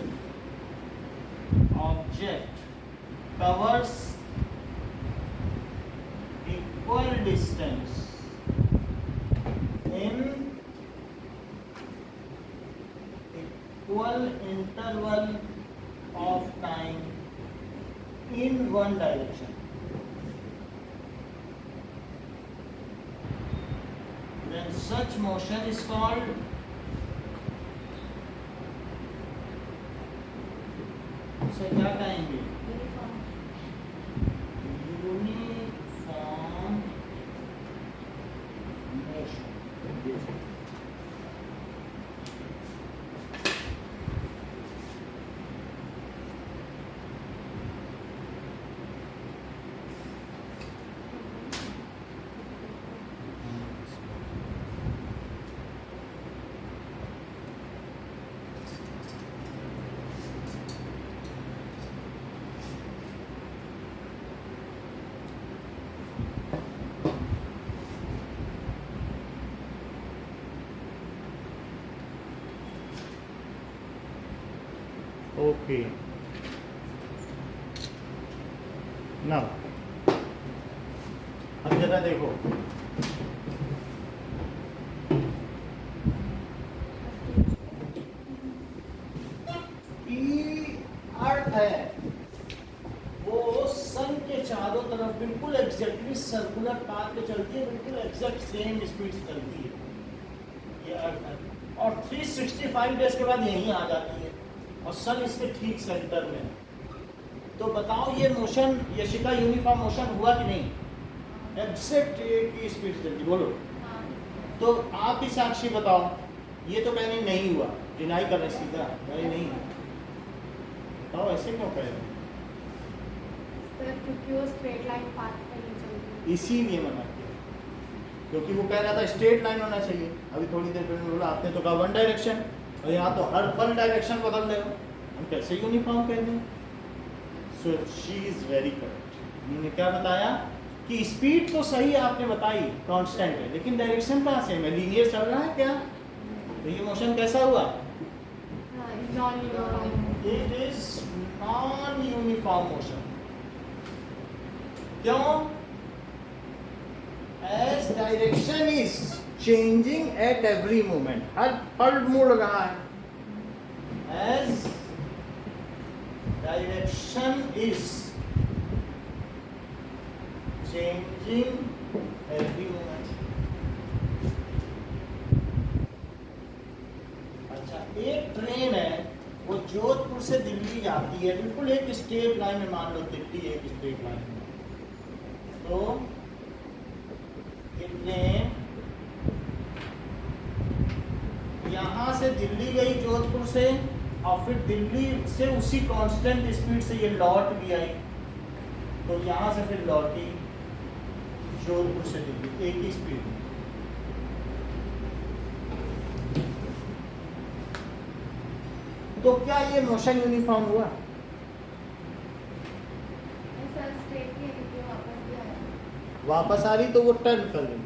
object covers equal distance in equal interval of time in one direction, then such motion is called उसे क्या कहेंगे? Uniform motion. Okay, now अब जरा देखो, अर्थ है वो सन के चारों तरफ बिल्कुल एग्जैक्टली सर्कुलर पाथ पे चलती है, बिल्कुल एग्जैक्ट सेम स्पीड से चलती है, ये अर्थ है। और 365 डेज के बाद यहीं आ जाती है, और सन इसके ठीक सेंटर में है। तो बताओ ये मोशन यशिका यूनिफॉर्म मोशन हुआ कि नहीं? एग्जैक्ट एक ही स्पीड से चलती, बोलो। तो आप ही साक्षी बताओ, ये तो कह रहे नहीं हुआ, डिनाई कर रहे सीधा, कह नहीं हुआ। बताओ ऐसे क्यों कह रहे? सर क्योंकि वो स्ट्रेट लाइन पाथ पे नहीं चल रही। इसीलिए मना किया, क्योंकि वो कह रहा था स्ट्रेट लाइन होना चाहिए। अभी थोड़ी देर पहले बोला आपने तो कहा वन डायरेक्शन, और यहाँ तो हर पल डायरेक्शन बदल रहे हो, हम कैसे यूनिफॉर्म कह दें? So she is very correct. मैंने क्या बताया कि स्पीड तो सही आपने बताई कांस्टेंट है, लेकिन डायरेक्शन कहाँ से है? लीनियर चल रहा है क्या? तो ये मोशन कैसा हुआ? Non uniform. It is non uniform motion. क्यों? As direction is changing at every moment, हर पल मुड़ रहा है। As direction is changing every moment. अच्छा, एक ट्रेन है वो जोधपुर से दिल्ली जाती है, बिल्कुल एक स्ट्रेट लाइन में, मान लो दिल्ली एक स्ट्रेट लाइन में, तो ये ट्रेन यहाँ से दिल्ली गई जोधपुर से, और फिर दिल्ली से उसी कांस्टेंट स्पीड से ये लौट भी आई, तो यहाँ से फिर लौटी जोधपुर से दिल्ली एक ही स्पीड में। तो क्या ये मोशन यूनिफॉर्म हुआ? सर स्ट्रेट ही है, वापस भी आया। वापस आ रही तो वो टर्न कर रही।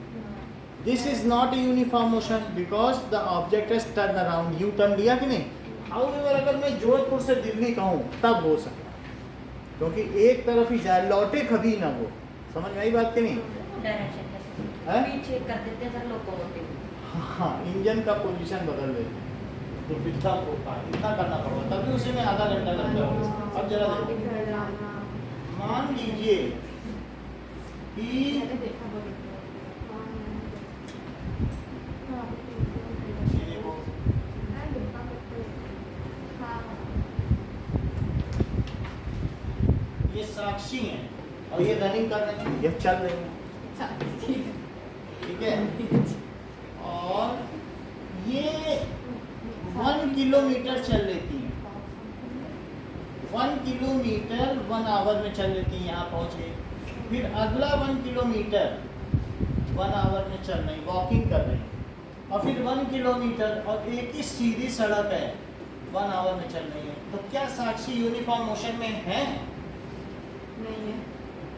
This is not a uniform motion because the object has turn around. U turn लिया कि नहीं? हाउएवर अगर मैं जोधपुर से दिल्ली कहूँ तब हो सकता, क्योंकि एक तरफ ही जाए, लौटे कभी ना वो। समझ में आई बात कि नहीं? डायरेक्शन हैं? कैसे पीछे कर देते हैं सर लोकोमोटिव। हाँ, इंजन का पोजीशन बदल देते हैं, तो इतना इतना करना पड़ता, तभी उसी में आधा घंटा लगता है। अब जरा देखो, मान लीजिए कि ये देखो, ये साक्षी हैं और ये रनिंग कर रहे हैं, ये चल रहे हैं, ठीक है? और ये 1 किलोमीटर चल लेती हैं, 1 किलोमीटर 1 आवर में चल लेती हैं, यहाँ पहुँच गई। फिर अगला 1 किलोमीटर 1 आवर में चल रही, वॉकिंग कर रही, और फिर 1 किलोमीटर, और एक ही सीधी सड़क है, 1 आवर में चल रही है। तो क्या साक्षी यूनिफॉर्म मोशन में है? नहीं है।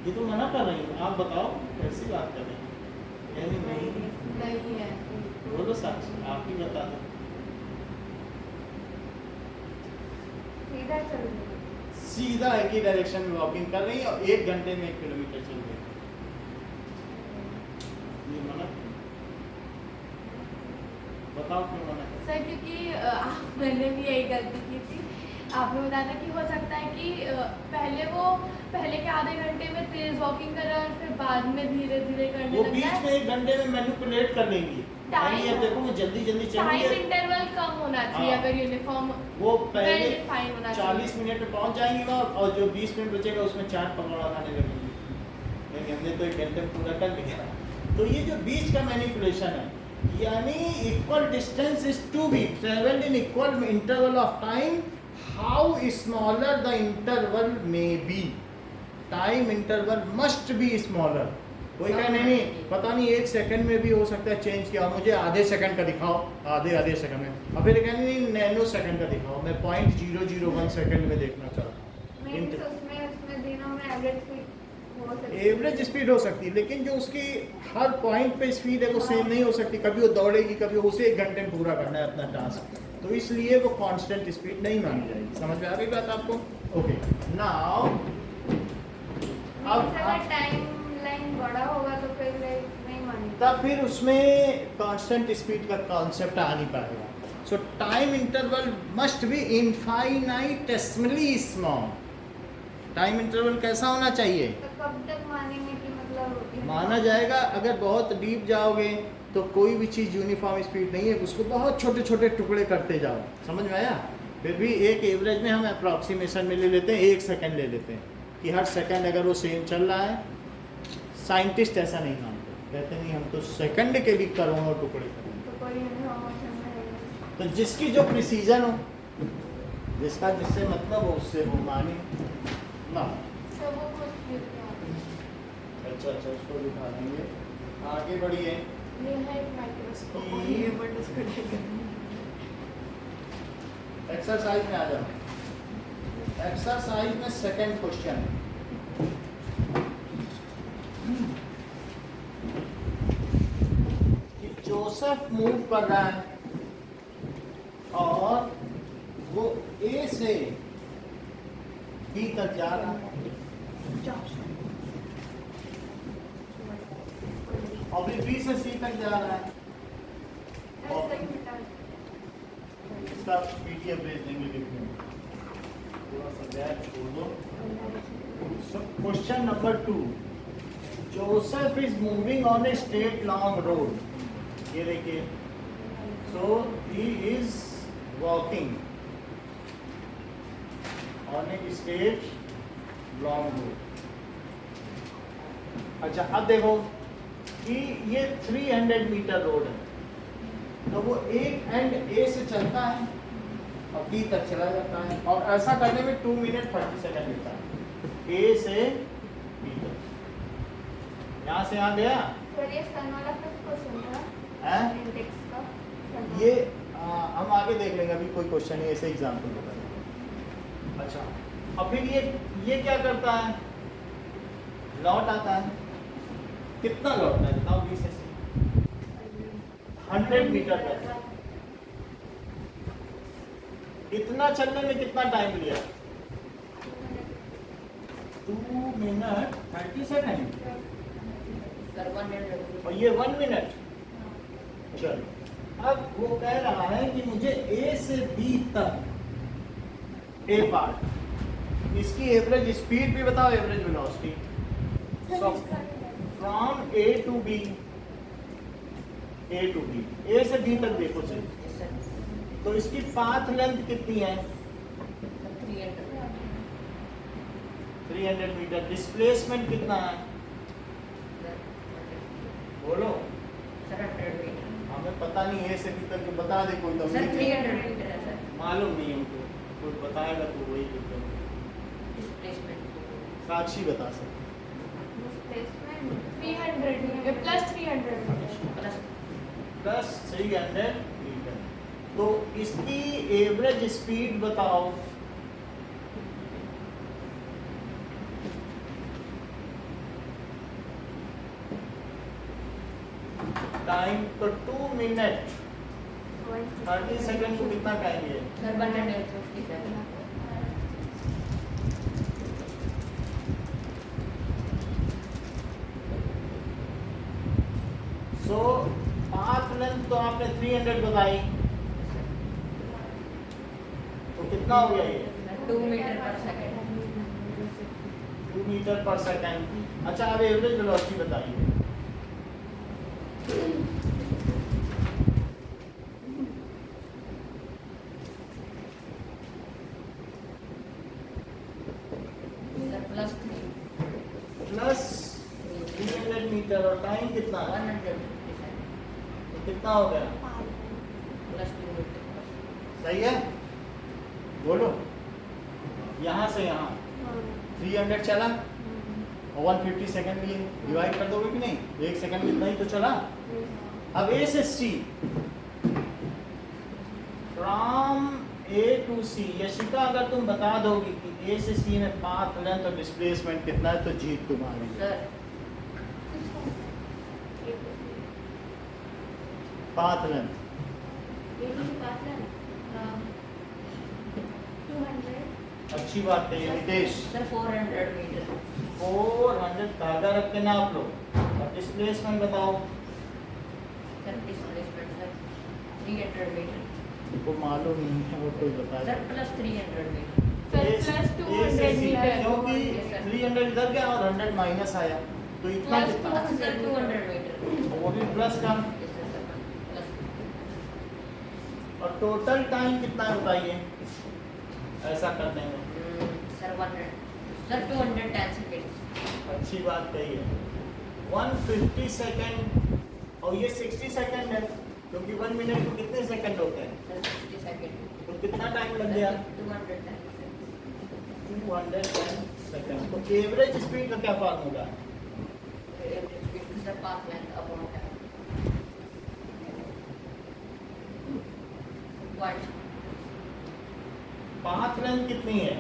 ये तो मना कर रही हूँ, आप बताओ कैसी बात कर रही हैं? यानी नहीं, नहीं है। बोलो साक्षी, आप ही बता दो। सीधा चल रही है। सीधा एक ही डायरेक्शन में वॉकिंग कर रही है और 1 घंटे में 1 किलोमीटर चल रही है। ये मना, बताओ क्यों मना कर? सर क्योंकि मैंने भी यही गलती की थी। आपने बताया था कि हो सकता है कि पहले के आधे घंटे में तेज वॉकिंग कर रहा है और फिर बाद में धीरे धीरे करने वो लगता बीच है। में 1 घंटे में मैनिपुलेट कर लेंगी। यानी ये देखो, वो जल्दी जल्दी टाइम चलेंगे, इंटरवल कम होना चाहिए हाँ। अगर यूनिफॉर्म वो पहले well defined होना 40 मिनट में पहुंच जाएंगी वहाँ, और जो 20 मिनट बचेगा उसमें 4 पकौड़ा खाने लगेंगे। लेकिन हमने तो 1 घंटे में पूरा कर लिया। तो ये जो बीच का मैनिपुलेशन है, यानी equal distance is to be travelled in equal interval of time, how smaller the interval may be, time interval must be smaller. कोई कहे नहीं पता नहीं 1 सेकंड में भी हो सकता है चेंज किया, मुझे आधे सेकंड का दिखाओ, आधे सेकंड में, और फिर कहने नहीं नैनो सेकंड का दिखाओ, मैं 0.001 सेकंड में देखना चाहता हूँ। उसमें दिनों में एवरेज स्पीड हो सकती है। एवरेज स्पीड हो सकती है, लेकिन जो उसकी हर पॉइंट पे स्पीड है वो सेम नहीं हो सकती। कभी वो दौड़ेगी, कभी उसे 1 घंटे में पूरा करना है अपना टास्क, तो इसलिए वो कांस्टेंट स्पीड नहीं मानी जाएगी। समझ में आ गई बात आपको? ओके, नाउ अब अगर टाइम लाइन बड़ा होगा तो फिर नहीं मानेगी। तब फिर उसमें कांस्टेंट स्पीड का कॉन्सेप्ट आ नहीं पाएगा। So time interval must be infinitesimally small. Time interval कैसा होना चाहिए? तो कब तक मानेंगे कि मतलब माना जाएगा अगर बहुत डीप जाओगे तो कोई भी चीज़ यूनिफॉर्म स्पीड नहीं है, उसको बहुत छोटे छोटे टुकड़े करते जाओ। समझ में आया? फिर भी एक एवरेज में हम अप्रॉक्सीमेशन में ले लेते हैं, 1 सेकंड ले लेते हैं कि हर सेकंड अगर वो सेम चल रहा है। साइंटिस्ट ऐसा नहीं मानते। कहते नहीं हम तो सेकंड के भी करोड़ों टुकड़े करेंगे। तो कोई हमें मोशन में रहेगा। तो जिसकी जो प्रिसीजन हो, जिसका जिससे मतलब हो, उससे वो माने ना। सब वो कुछ भी नहीं। अच्छा अच्छा, उसको दिखा देंगे। आगे बढ़िए। ये है एक माइक्रोस्कोप कि- और ये बट उसको देखेंगे। एक्सरसाइज में आ जाओ। एक्सरसाइज में सेकंड क्वेश्चन, कि जोसेफ मूव कर रहा है और वो ए से बी तक जा रहा है, और फिर बी से सी तक जा रहा है। ऐसा ही मिटा इसका पीडीएफ भेज देंगे लिखने में, थोड़ा सा गैप छोड़ दो। So question number 2, Joseph is moving on a straight long road. ये देखिए, so he is walking on a straight long road. अच्छा, अब देखो कि ये 300 मीटर रोड है, तो वो एक एंड ए से चलता है और बी तक चला जाता है, और ऐसा करने में 2 मिनट 30 सेकंड लगता है, ए से बी तक। यहाँ से यहाँ गया सर ये सन वाला फर्स्ट क्वेश्चन था है। इंडेक्स का सन ये हम आगे देख लेंगे, अभी कोई क्वेश्चन नहीं, ऐसे एग्जाम्पल बता देंगे। अच्छा, और फिर ये क्या करता है, लौट आता है। कितना लौटता है बताओ, बी से सी 100 मीटर तक। इतना चलने में कितना टाइम लिया, 2 मिनट 30 सेकंड, सर 100 और ये 1 मिनट। चलो, अब वो कह रहा है कि मुझे ए से बी तक, ए पार्ट, इसकी एवरेज स्पीड भी बताओ, average velocity. From A to B, A to B, A से बी तक देखो सिर्फ, सर तो इसकी पाथ लेंथ कितनी है, 300 मीटर। डिस्प्लेसमेंट कितना है, बोलो। सर 100 मीटर हमें पता नहीं है, से बी तक जो बता दे कोई, तो सर 300 मीटर है सर। मालूम नहीं हमको, कोई बताएगा तो वही करते हैं। डिस्प्लेसमेंट साक्षी बता सकते, displacement 300 metre plus 300 metre plus plus 300 metre. तो इसकी एवरेज स्पीड बताओ। टाइम तो 2 मिनट 30 सेकंड को कितना टाइम है, सर 150 सर। सो पाथ लेंथ तो आपने 300 बताई, तो कितना हो गया ये, 2 metre per second. 2 metre per second. अच्छा, अब एवरेज वेलोसिटी बताइए। सर प्लस 3 प्लस 300 मीटर, और टाइम कितना है, 150 सर तो कितना हो गया, प्लस 2 मीटर। सही है, बोलो। यहाँ से यहाँ 300 चला और 150 सेकंड लिए, डिवाइड कर दोगे कि नहीं, 1 सेकंड कितना ही तो चला। अब ए से सी, फ्रॉम ए टू सी, यशिका अगर तुम बता दोगी कि ए से सी में पाथ लेंथ और डिस्प्लेसमेंट कितना है, तो जीत तुम्हारी। सर पाथ लेंथ 200 अच्छी बात है नितेश, सर 400 मीटर 400 धागा रख के नाप लो। और डिस्प्लेसमेंट बताओ, सर। डिस्प्लेसमेंट सर 300 मीटर को मालूम नहीं है, और कोई बता दे। सर प्लस 300 मीटर सर ए प्लस से 200 सी, मीटर क्योंकि Yes, sir. 300 इधर गया और 100 माइनस आया, तो इतना Plus कितना, सर 200 मीटर। वो भी प्लस का। Yes, sir, sir, प्लस और टोटल टाइम कितना है बताइए ऐसा करने में। Sir 100 sir 210 seconds. अच्छी बात कही है, 150 सेकेंड और ये 60 सेकेंड है, क्योंकि 1 मिनट में कितने सेकंड होते हैं, सर 60 सेकंड। तो कितना टाइम लग गया, 210 210 सेकंड। तो एवरेज स्पीड का क्या फार्मूला है, average speed sir path length upon time. Path length कितनी है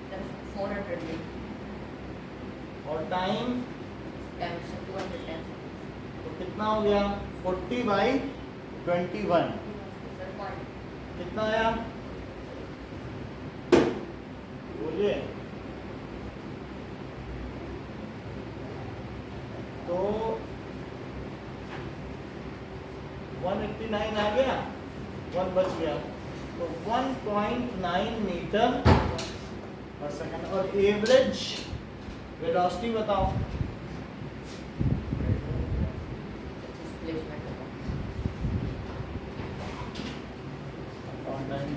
सर 400 मीटर और टाइम, टाइम सर 210 तो कितना हो गया 40/21, सर पॉइंट कितना आया बोलिए। तो 189 आ गया, 1 बच गया, तो 1.9 मीटर पर सेकंड। और एवरेज वेलोसिटी बताओ,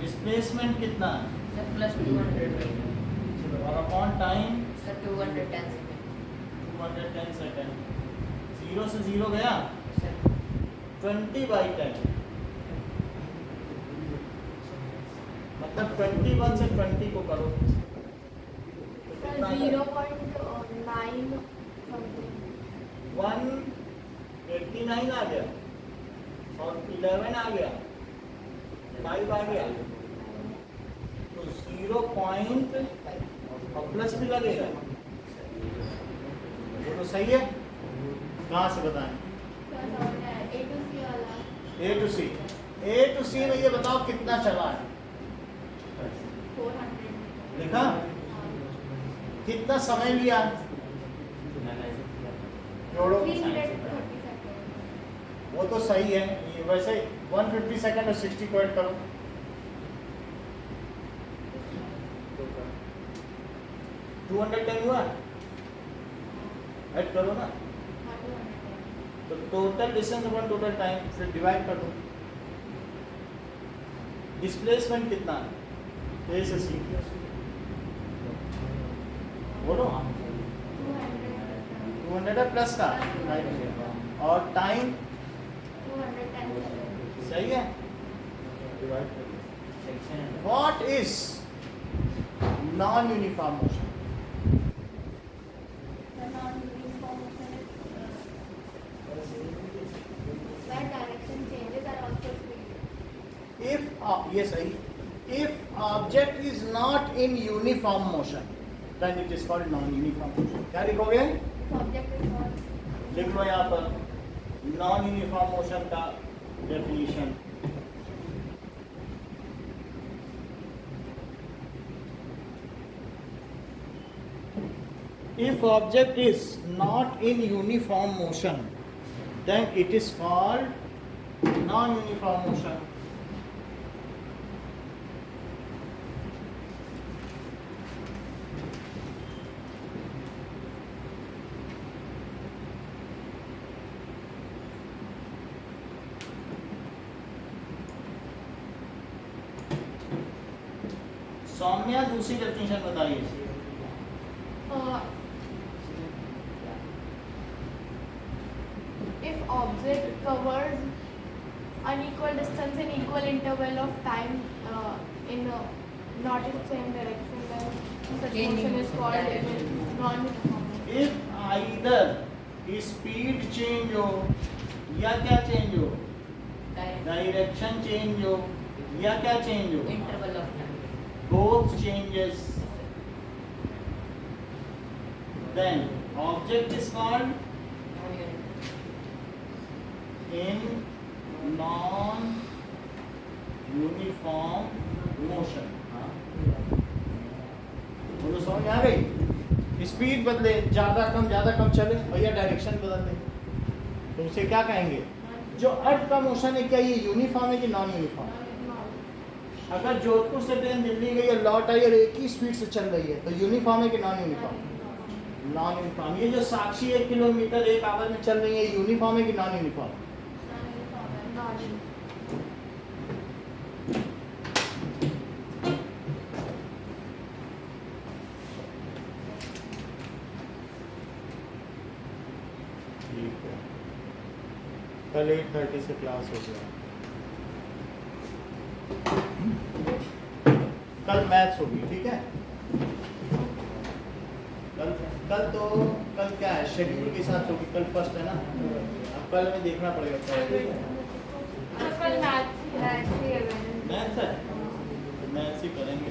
डिस्प्लेसमेंट कितना है, सर प्लस 200 और upon time sir 210 second 210 second. 0 से 0 गया, सर 20/10, मतलब 21 से 20 को करो तो कितना आता है? 0.9 समथिंग 189 आ गया और 11 आ गया, 5 आ गया, तो 0 पॉइंट और प्लस भी लगेगा, वो तो सही है। कहाँ से बताएं, A to C वाला ए टू सी में ये बताओ कितना चला है, 400 लिखा, कितना समय लिया, जोड़ो, 330 seconds. वो तो सही है। ये वैसे 150 सेकंड और 60 को ऐड करो, 210 हुआ, ऐड करो ना, Not 210. तो total distance upon total time, फिर डिवाइड कर दो। डिस्प्लेसमेंट कितना है, ए से सी बोलो, 200 है प्लस का, और टाइम 210 seconds. सही है। What is non uniform motion, The non-uniform motion is where direction changes are also speed. if ये सही, if object is not in uniform motion then it is called non uniform motion। क्या लिखोगे, If object is not लिख लो यहाँ पर non uniform motion का definition. If object is not in uniform motion then it is called non-uniform motion। Saumya दूसरी definition बताइए। If object covers unequal distance in equal interval of time in not in same direction, then such Changing motion is called direction. non-uniform. If either speed change हो या क्या change हो, direction change हो या क्या change हो, interval of time both changes then object is called in non uniform motion। बोलो समझ आ गई, स्पीड बदले, ज्यादा कम चले और या डायरेक्शन बदल दे तो उसे क्या कहेंगे, जो अर्थ का मोशन है क्या ये यूनिफॉर्म है कि नॉन यूनिफॉर्म। अगर जोधपुर से ट्रेन दिल्ली गई और लौट आई और एक ही स्पीड से चल रही है तो यूनिफॉर्म है कि नॉन यूनिफॉर्म, नॉन यूनिफॉर्म। ये जो साक्षी 1 किलोमीटर 1 आवर में चल रही है यूनिफॉर्म है कि नॉन यूनिफॉर्म, ओके, कल 8:30 से क्लास हो गया। कल मैथ्स होगी, ठीक है? कल क्या है, शेड्यूल के हिसाब से होगी, कल फर्स्ट है ना, अब कल में देखना पड़ेगा क्या है। कल मैथ्स ही है मैंने। मैथ्स है, मैथ्स ही करेंगे।